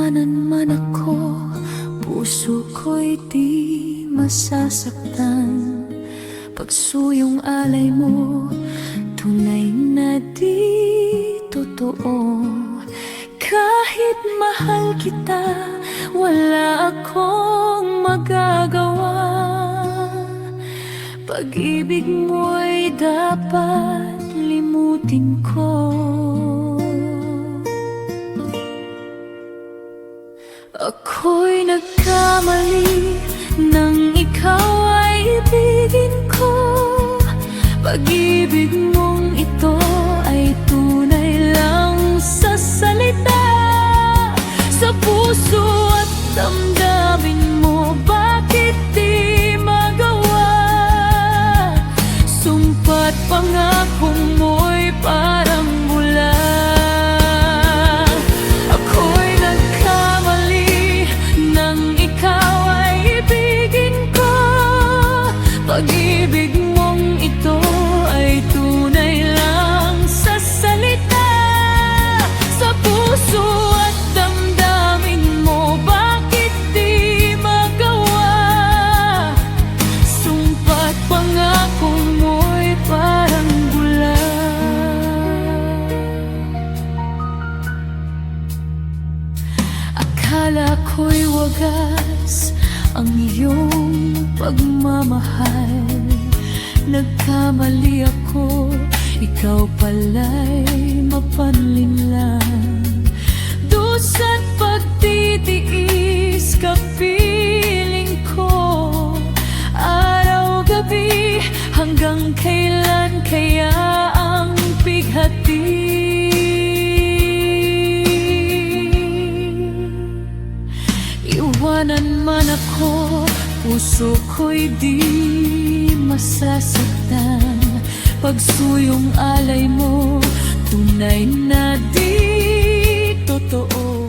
Iwanan man ako, puso ko'y di masasaktan. Pagsuyong alay mo, tunay na di totoo. Kahit mahal kita, wala akong magagawa. Pag-ibig mo'y dapat limutin ko. Ako'y nagkamali nang ikaw ay ibigin ko. Pag-ibig mong ito ay tunay lang sa salita. Sa puso at damdamin mo, bakit di magawa? Sumpa't pangakong mo'y parang bula. Ako'y nagkamali nang ikaw ay ibigin ko. Pag-ibig mong ito ay tunay lang sa salita. Sa puso at damdamin mo, bakit di magawa? Sumpa't pangako mo'y parang bula. Akala ko'y wagas ang iyong pagmamahal. Nagkamali ako, ikaw pala'y mapanlinlang. Dusa't pagtitiis, kapiling ko araw-gabi. Hanggang kailan kaya ang bighati? Iwanan man ako, puso ko'y di masasaktan. Pagsuyong alay mo, tunay na di totoo.